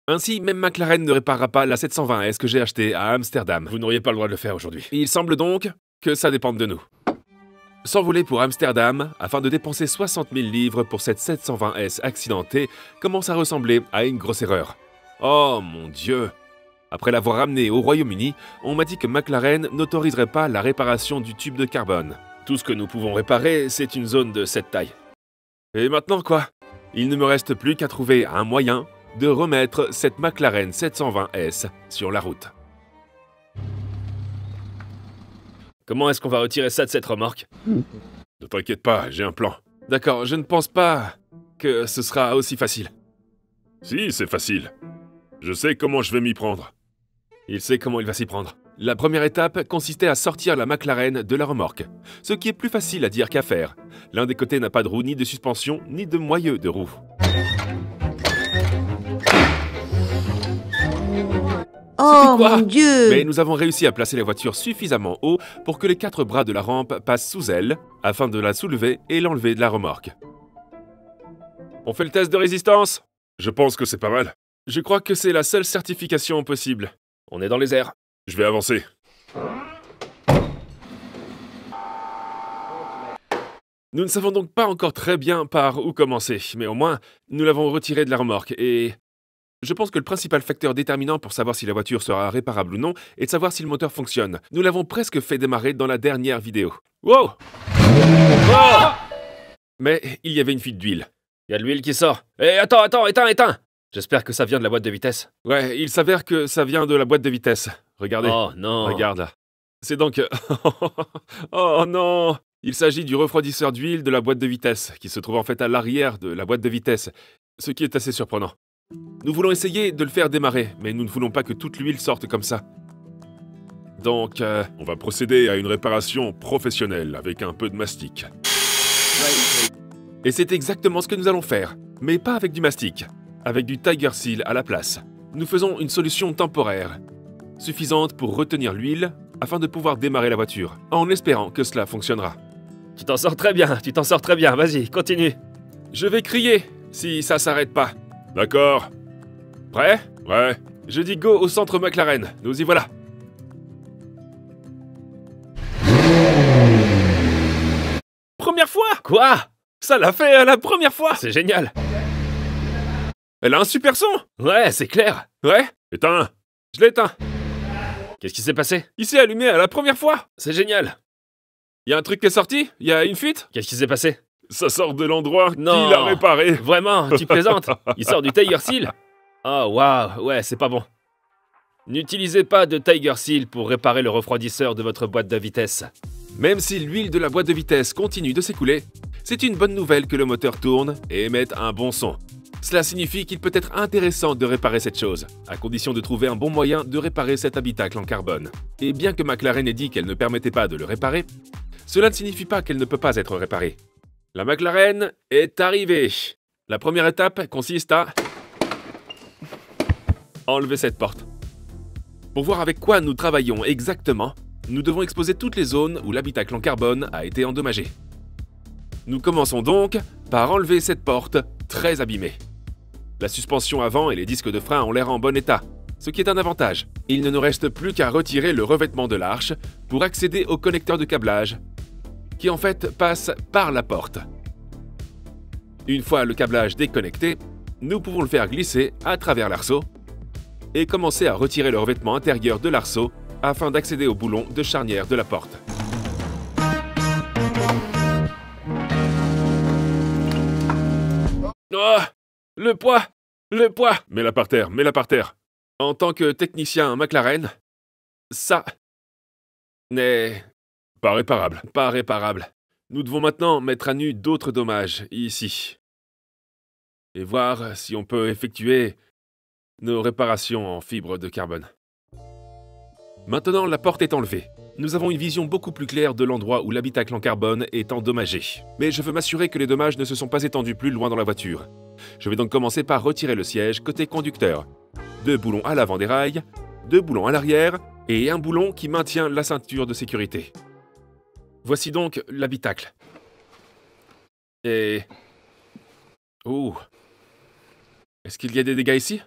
Ainsi, même McLaren ne réparera pas la 720S que j'ai achetée à Amsterdam. Vous n'auriez pas le droit de le faire aujourd'hui. Il semble donc que ça dépende de nous. S'envoler pour Amsterdam afin de dépenser 60 000 livres pour cette 720S accidentée commence à ressembler à une grosse erreur. Oh mon Dieu! Après l'avoir ramené au Royaume-Uni, on m'a dit que McLaren n'autoriserait pas la réparation du tube de carbone. Tout ce que nous pouvons réparer, c'est une zone de cette taille. Et maintenant quoi? Il ne me reste plus qu'à trouver un moyen de remettre cette McLaren 720S sur la route. Comment est-ce qu'on va retirer ça de cette remorque? Ne t'inquiète pas, j'ai un plan. D'accord, je ne pense pas que ce sera aussi facile. Si, c'est facile. Je sais comment je vais m'y prendre. Il sait comment il va s'y prendre. La première étape consistait à sortir la McLaren de la remorque, ce qui est plus facile à dire qu'à faire. L'un des côtés n'a pas de roue ni de suspension, ni de moyeu de roue. Oh quoi? mon Dieu! Mais nous avons réussi à placer la voiture suffisamment haut pour que les 4 bras de la rampe passent sous elle, afin de la soulever et l'enlever de la remorque. On fait le test de résistance? Je pense que c'est pas mal. Je crois que c'est la seule certification possible. On est dans les airs. Je vais avancer. Nous ne savons donc pas encore très bien par où commencer, mais au moins, nous l'avons retiré de la remorque et... Je pense que le principal facteur déterminant pour savoir si la voiture sera réparable ou non est de savoir si le moteur fonctionne. Nous l'avons presque fait démarrer dans la dernière vidéo. Wow! Oh! Mais il y avait une fuite d'huile. Il y a de l'huile qui sort. Hé, attends, éteins! J'espère que ça vient de la boîte de vitesse. Ouais, il s'avère que ça vient de la boîte de vitesse. Regardez. Oh non! Regarde là. C'est donc... Oh non! Il s'agit du refroidisseur d'huile de la boîte de vitesse, qui se trouve en fait à l'arrière de la boîte de vitesse, ce qui est assez surprenant. Nous voulons essayer de le faire démarrer, mais nous ne voulons pas que toute l'huile sorte comme ça. Donc, on va procéder à une réparation professionnelle avec un peu de mastic. Et c'est exactement ce que nous allons faire, mais pas avec du mastic, avec du Tiger Seal à la place. Nous faisons une solution temporaire, suffisante pour retenir l'huile afin de pouvoir démarrer la voiture, en espérant que cela fonctionnera. Tu t'en sors très bien, vas-y, continue. Je vais crier si ça s'arrête pas. D'accord. Prêt? Ouais. Je dis go au centre McLaren. Nous y voilà. Première fois? Quoi? Ça l'a fait à la première fois? C'est génial. Elle a un super son? Ouais, c'est clair. Ouais? Éteins. Je l'ai éteint. Qu'est-ce qui s'est passé? Il s'est allumé à la première fois. C'est génial. Y a un truc qui est sorti? Y a une fuite? Qu'est-ce qui s'est passé? Ça sort de l'endroit qui l'a réparé. Vraiment? Tu plaisantes? Il sort du Tiger Seal? Oh waouh, ouais, c'est pas bon. N'utilisez pas de Tiger Seal pour réparer le refroidisseur de votre boîte de vitesse. Même si l'huile de la boîte de vitesse continue de s'écouler, c'est une bonne nouvelle que le moteur tourne et émette un bon son. Cela signifie qu'il peut être intéressant de réparer cette chose, à condition de trouver un bon moyen de réparer cet habitacle en carbone. Et bien que McLaren ait dit qu'elle ne permettait pas de le réparer, cela ne signifie pas qu'elle ne peut pas être réparée. La McLaren est arrivée. La première étape consiste à enlever cette porte. Pour voir avec quoi nous travaillons exactement, nous devons exposer toutes les zones où l'habitacle en carbone a été endommagé. Nous commençons donc par enlever cette porte très abîmée. La suspension avant et les disques de frein ont l'air en bon état, ce qui est un avantage. Il ne nous reste plus qu'à retirer le revêtement de l'arche pour accéder au connecteur de câblage, qui en fait passe par la porte. Une fois le câblage déconnecté, nous pouvons le faire glisser à travers l'arceau et commencer à retirer le revêtement intérieur de l'arceau afin d'accéder au boulon de charnière de la porte. Oh! Le poids! Mets-la par terre. En tant que technicien McLaren, ça n'est pas réparable. Nous devons maintenant mettre à nu d'autres dommages ici et voir si on peut effectuer nos réparations en fibre de carbone. Maintenant, la porte est enlevée. Nous avons une vision beaucoup plus claire de l'endroit où l'habitacle en carbone est endommagé. Mais je veux m'assurer que les dommages ne se sont pas étendus plus loin dans la voiture. Je vais donc commencer par retirer le siège côté conducteur. 2 boulons à l'avant des rails, 2 boulons à l'arrière et un boulon qui maintient la ceinture de sécurité. Voici donc l'habitacle. Et... Oh! Est-ce qu'il y a des dégâts ici?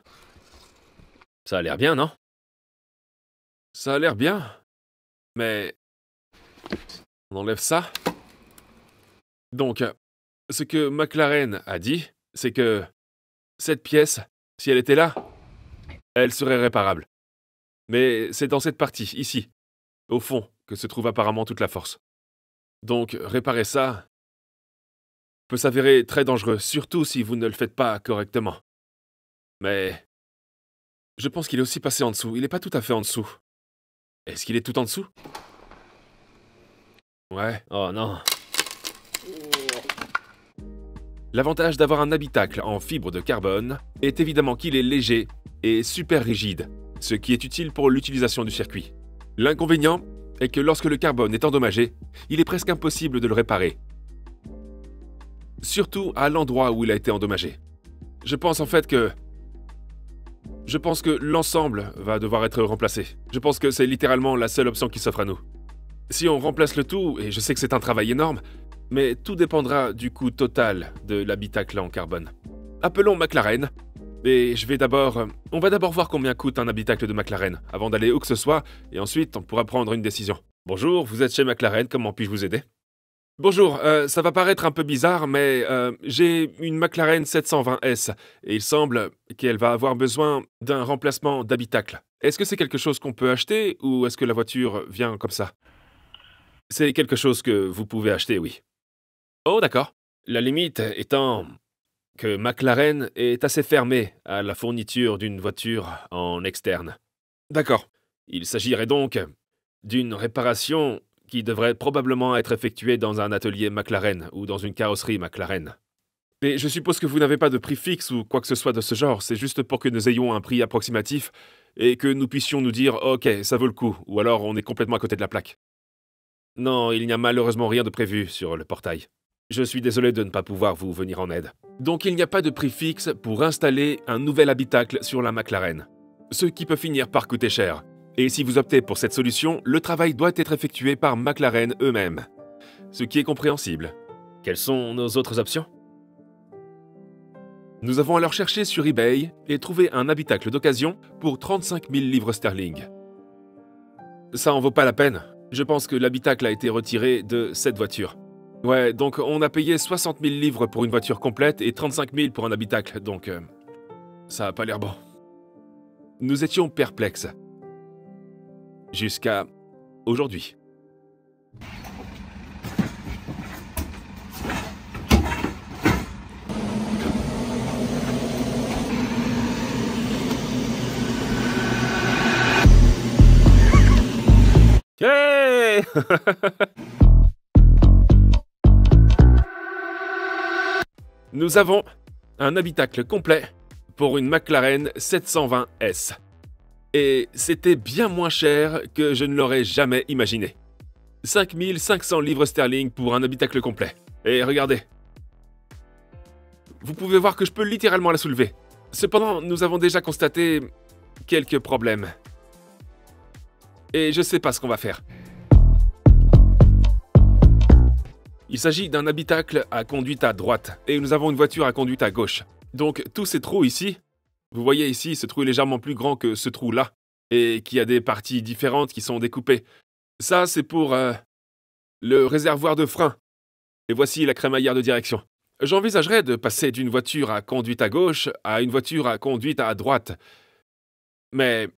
Ça a l'air bien, non? Ça a l'air bien, mais... On enlève ça. Donc, ce que McLaren a dit, c'est que cette pièce, si elle était là, elle serait réparable. Mais c'est dans cette partie, ici, au fond, que se trouve apparemment toute la force. Donc, réparer ça peut s'avérer très dangereux, surtout si vous ne le faites pas correctement. Mais... je pense qu'il est aussi passé en dessous. Il n'est pas tout à fait en dessous. Est-ce qu'il est tout en dessous? Ouais. Oh non. L'avantage d'avoir un habitacle en fibre de carbone est évidemment qu'il est léger et super rigide, ce qui est utile pour l'utilisation du circuit. L'inconvénient est que lorsque le carbone est endommagé, il est presque impossible de le réparer. Surtout à l'endroit où il a été endommagé. Je pense que l'ensemble va devoir être remplacé. Je pense que c'est littéralement la seule option qui s'offre à nous. Si on remplace le tout, et je sais que c'est un travail énorme, mais tout dépendra du coût total de l'habitacle en carbone. Appelons McLaren, et on va d'abord voir combien coûte un habitacle de McLaren, avant d'aller où que ce soit, et ensuite on pourra prendre une décision. Bonjour, vous êtes chez McLaren, comment puis-je vous aider? Bonjour, ça va paraître un peu bizarre, mais j'ai une McLaren 720S, et il semble qu'elle va avoir besoin d'un remplacement d'habitacle. Est-ce que c'est quelque chose qu'on peut acheter, ou est-ce que la voiture vient comme ça? C'est quelque chose que vous pouvez acheter, oui. Oh, d'accord. La limite étant que McLaren est assez fermé à la fourniture d'une voiture en externe. D'accord. Il s'agirait donc d'une réparation qui devrait probablement être effectuée dans un atelier McLaren ou dans une carrosserie McLaren. Mais je suppose que vous n'avez pas de prix fixe ou quoi que ce soit de ce genre, c'est juste pour que nous ayons un prix approximatif et que nous puissions nous dire « Ok, ça vaut le coup » ou alors on est complètement à côté de la plaque. Non, il n'y a malheureusement rien de prévu sur le portail. Je suis désolé de ne pas pouvoir vous venir en aide. Donc il n'y a pas de prix fixe pour installer un nouvel habitacle sur la McLaren. Ce qui peut finir par coûter cher. Et si vous optez pour cette solution, le travail doit être effectué par McLaren eux-mêmes. Ce qui est compréhensible. Quelles sont nos autres options? Nous avons alors cherché sur eBay et trouvé un habitacle d'occasion pour 35 000 livres sterling. Ça en vaut pas la peine. Je pense que l'habitacle a été retiré de cette voiture. Ouais, donc on a payé 60 000 livres pour une voiture complète et 35 000 pour un habitacle, donc ça a pas l'air bon. Nous étions perplexes. Jusqu'à aujourd'hui. Hey. Nous avons un habitacle complet pour une McLaren 720S. Et c'était bien moins cher que je ne l'aurais jamais imaginé. 5 500 livres sterling pour un habitacle complet. Et regardez. Vous pouvez voir que je peux littéralement la soulever. Cependant, nous avons déjà constaté quelques problèmes. Et je sais pas ce qu'on va faire. Il s'agit d'un habitacle à conduite à droite, et nous avons une voiture à conduite à gauche. Donc tous ces trous ici, vous voyez ici, ce trou est légèrement plus grand que ce trou-là, et qui a des parties différentes qui sont découpées. Ça, c'est pour le réservoir de frein. Et voici la crémaillère de direction. J'envisagerais de passer d'une voiture à conduite à gauche à une voiture à conduite à droite. Mais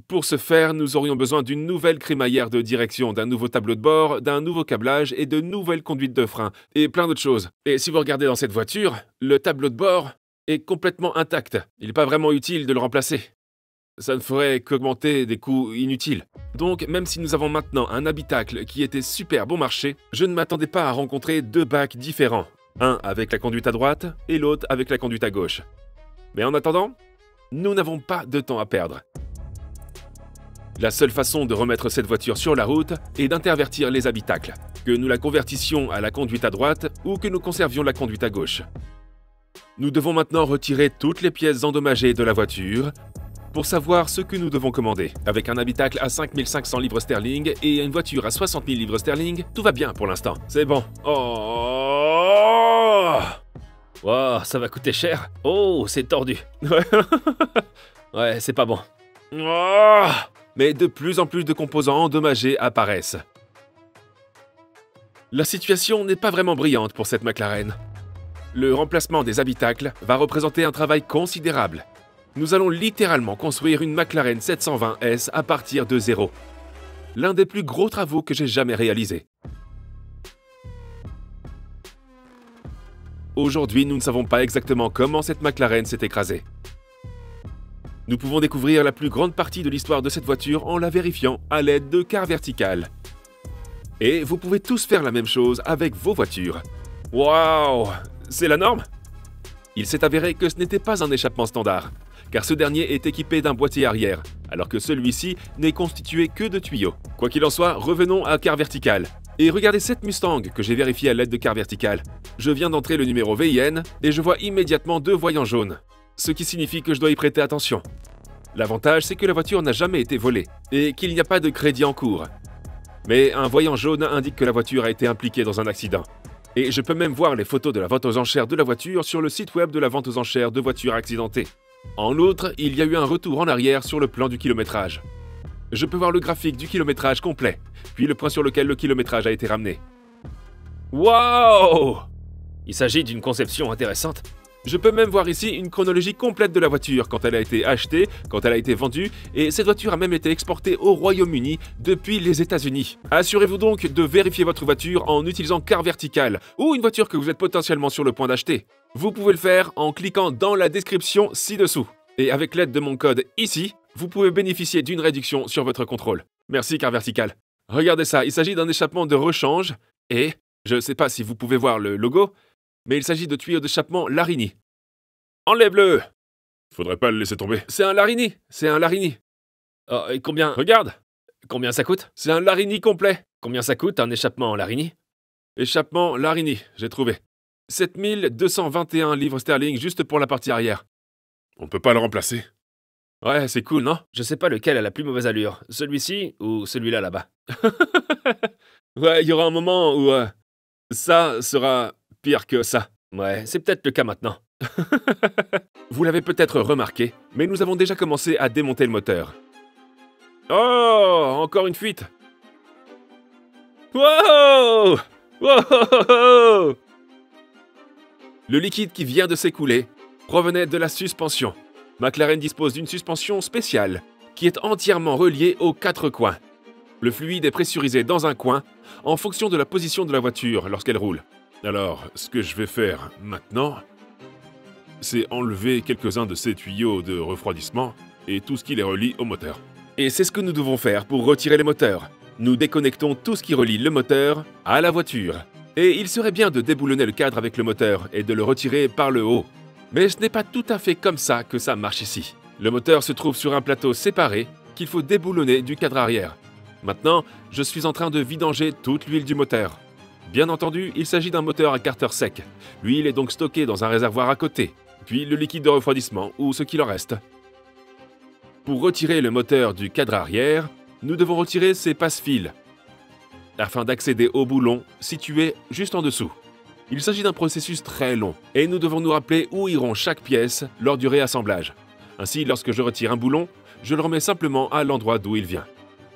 pour ce faire, nous aurions besoin d'une nouvelle crémaillère de direction, d'un nouveau tableau de bord, d'un nouveau câblage et de nouvelles conduites de frein, et plein d'autres choses. Et si vous regardez dans cette voiture, le tableau de bord est complètement intact. Il n'est pas vraiment utile de le remplacer. Ça ne ferait qu'augmenter des coûts inutiles. Donc, même si nous avons maintenant un habitacle qui était super bon marché, je ne m'attendais pas à rencontrer deux bacs différents. Un avec la conduite à droite et l'autre avec la conduite à gauche. Mais en attendant, nous n'avons pas de temps à perdre. La seule façon de remettre cette voiture sur la route est d'intervertir les habitacles, que nous la convertissions à la conduite à droite ou que nous conservions la conduite à gauche. Nous devons maintenant retirer toutes les pièces endommagées de la voiture pour savoir ce que nous devons commander. Avec un habitacle à 5 500 livres sterling et une voiture à 60 000 livres sterling, tout va bien pour l'instant. C'est bon. Oh! Wow, ça va coûter cher. Oh, c'est tordu. Ouais, c'est pas bon. Oh, mais de plus en plus de composants endommagés apparaissent. La situation n'est pas vraiment brillante pour cette McLaren. Le remplacement des habitacles va représenter un travail considérable. Nous allons littéralement construire une McLaren 720S à partir de zéro. L'un des plus gros travaux que j'ai jamais réalisés. Aujourd'hui, nous ne savons pas exactement comment cette McLaren s'est écrasée. Nous pouvons découvrir la plus grande partie de l'histoire de cette voiture en la vérifiant à l'aide de cars verticales. Et vous pouvez tous faire la même chose avec vos voitures. Waouh! C'est la norme? Il s'est avéré que ce n'était pas un échappement standard, car ce dernier est équipé d'un boîtier arrière, alors que celui-ci n'est constitué que de tuyaux. Quoi qu'il en soit, revenons à car vertical. Et regardez cette Mustang que j'ai vérifiée à l'aide de car vertical. Je viens d'entrer le numéro VIN et je vois immédiatement 2 voyants jaunes, ce qui signifie que je dois y prêter attention. L'avantage, c'est que la voiture n'a jamais été volée et qu'il n'y a pas de crédit en cours. Mais un voyant jaune indique que la voiture a été impliquée dans un accident. Et je peux même voir les photos de la vente aux enchères de la voiture sur le site web de la vente aux enchères de voitures accidentées. En outre, il y a eu un retour en arrière sur le plan du kilométrage. Je peux voir le graphique du kilométrage complet, puis le point sur lequel le kilométrage a été ramené. Waouh! Il s'agit d'une conception intéressante. Je peux même voir ici une chronologie complète de la voiture, quand elle a été achetée, quand elle a été vendue, et cette voiture a même été exportée au Royaume-Uni depuis les États-Unis. Assurez-vous donc de vérifier votre voiture en utilisant car vertical, ou une voiture que vous êtes potentiellement sur le point d'acheter. Vous pouvez le faire en cliquant dans la description ci-dessous. Et avec l'aide de mon code ici, vous pouvez bénéficier d'une réduction sur votre contrôle. Merci car vertical. Regardez ça, il s'agit d'un échappement de rechange, et je ne sais pas si vous pouvez voir le logo, mais il s'agit de tuyaux d'échappement Larini. Enlève-le! Faudrait pas le laisser tomber. C'est un Larini, c'est un Larini. Oh, et combien? Regarde! Combien ça coûte? C'est un Larini complet. Combien ça coûte un échappement Larini? Échappement Larini, j'ai trouvé. 7221 livres sterling juste pour la partie arrière. On peut pas le remplacer. Ouais, c'est cool, non? Je sais pas lequel a la plus mauvaise allure, celui-ci ou celui-là là-bas. Ouais, il y aura un moment où ça sera pire que ça. Ouais, c'est peut-être le cas maintenant. Vous l'avez peut-être remarqué, mais nous avons déjà commencé à démonter le moteur. Oh, encore une fuite. Wow! Wow! Le liquide qui vient de s'écouler provenait de la suspension. McLaren dispose d'une suspension spéciale qui est entièrement reliée aux 4 coins. Le fluide est pressurisé dans un coin en fonction de la position de la voiture lorsqu'elle roule. Alors, ce que je vais faire maintenant, c'est enlever quelques-uns de ces tuyaux de refroidissement et tout ce qui les relie au moteur. Et c'est ce que nous devons faire pour retirer les moteurs. Nous déconnectons tout ce qui relie le moteur à la voiture. Et il serait bien de déboulonner le cadre avec le moteur et de le retirer par le haut. Mais ce n'est pas tout à fait comme ça que ça marche ici. Le moteur se trouve sur un plateau séparé qu'il faut déboulonner du cadre arrière. Maintenant, je suis en train de vidanger toute l'huile du moteur. Bien entendu, il s'agit d'un moteur à carter sec. L'huile est donc stockée dans un réservoir à côté, puis le liquide de refroidissement ou ce qu'il en reste. Pour retirer le moteur du cadre arrière, nous devons retirer ses passe-fils, afin d'accéder au boulon situé juste en dessous. Il s'agit d'un processus très long, et nous devons nous rappeler où iront chaque pièce lors du réassemblage. Ainsi, lorsque je retire un boulon, je le remets simplement à l'endroit d'où il vient.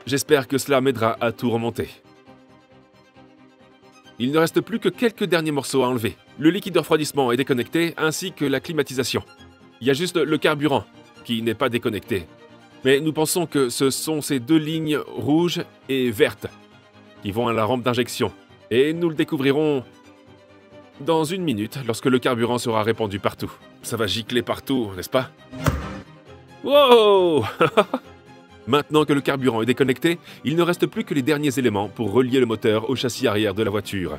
J'espère que cela m'aidera à tout remonter. Il ne reste plus que quelques derniers morceaux à enlever. Le liquide de refroidissement est déconnecté, ainsi que la climatisation. Il y a juste le carburant, qui n'est pas déconnecté. Mais nous pensons que ce sont ces 2 lignes rouges et vertes qui vont à la rampe d'injection. Et nous le découvrirons dans 1 minute, lorsque le carburant sera répandu partout. Ça va gicler partout, n'est-ce pas? Wow! Maintenant que le carburant est déconnecté, il ne reste plus que les derniers éléments pour relier le moteur au châssis arrière de la voiture.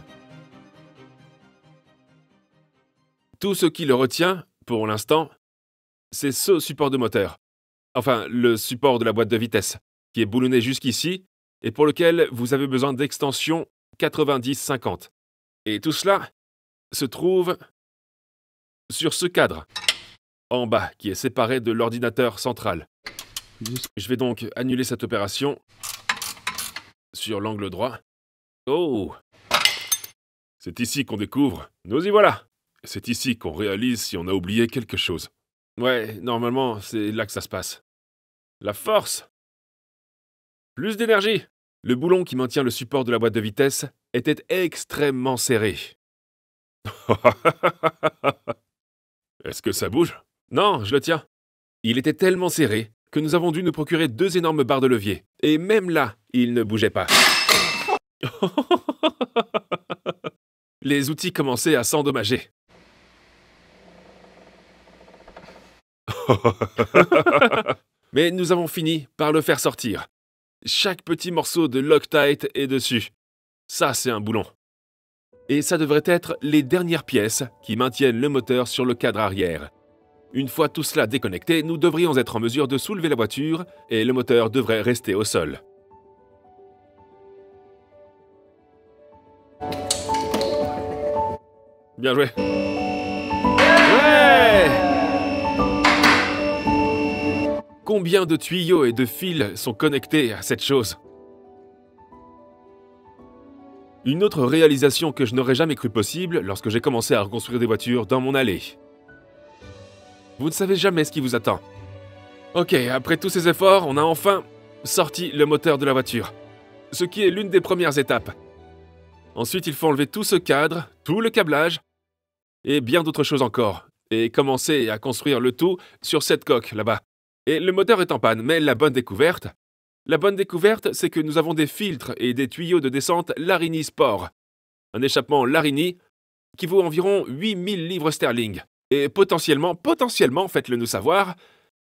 Tout ce qui le retient, pour l'instant, c'est ce support de moteur. Enfin, le support de la boîte de vitesse, qui est boulonné jusqu'ici, et pour lequel vous avez besoin d'extension 90-50. Et tout cela se trouve sur ce cadre, en bas, qui est séparé de l'ordinateur central. Je vais donc annuler cette opération sur l'angle droit. Oh! C'est ici qu'on découvre. Nous y voilà! C'est ici qu'on réalise si on a oublié quelque chose. Ouais, normalement, c'est là que ça se passe. La force. Plus d'énergie. Le boulon qui maintient le support de la boîte de vitesse était extrêmement serré. Est-ce que ça bouge? Non, je le tiens. Il était tellement serré que nous avons dû nous procurer 2 énormes barres de levier. Et même là, il ne bougeait pas. Les outils commençaient à s'endommager. Mais nous avons fini par le faire sortir. Chaque petit morceau de Loctite est dessus. Ça, c'est un boulon. Et ça devrait être les dernières pièces qui maintiennent le moteur sur le cadre arrière. Une fois tout cela déconnecté, nous devrions être en mesure de soulever la voiture et le moteur devrait rester au sol. Bien joué. Ouais! Combien de tuyaux et de fils sont connectés à cette chose? Une autre réalisation que je n'aurais jamais cru possible lorsque j'ai commencé à reconstruire des voitures dans mon allée. Vous ne savez jamais ce qui vous attend. Ok, après tous ces efforts, on a enfin sorti le moteur de la voiture. Ce qui est l'une des premières étapes. Ensuite, il faut enlever tout ce cadre, tout le câblage, et bien d'autres choses encore. Et commencer à construire le tout sur cette coque, là-bas. Et le moteur est en panne, mais la bonne découverte, c'est que nous avons des filtres et des tuyaux de descente Larini Sport. Un échappement Larini qui vaut environ 8000 livres sterling. Et potentiellement, faites-le nous savoir,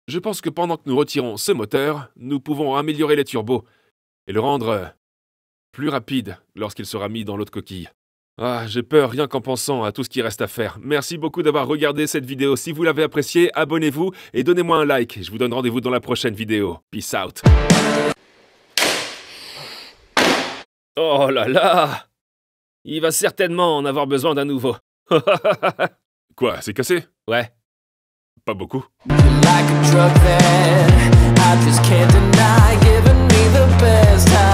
je pense que pendant que nous retirons ce moteur, nous pouvons améliorer les turbos et le rendre plus rapide lorsqu'il sera mis dans l'autre coquille. Ah, j'ai peur rien qu'en pensant à tout ce qui reste à faire. Merci beaucoup d'avoir regardé cette vidéo. Si vous l'avez appréciée, abonnez-vous et donnez-moi un like. Je vous donne rendez-vous dans la prochaine vidéo. Peace out. Oh là là! Il va certainement en avoir besoin d'un nouveau. Quoi, c'est cassé? Ouais. Pas beaucoup. Like a drug that I just can't deny, giving me the best.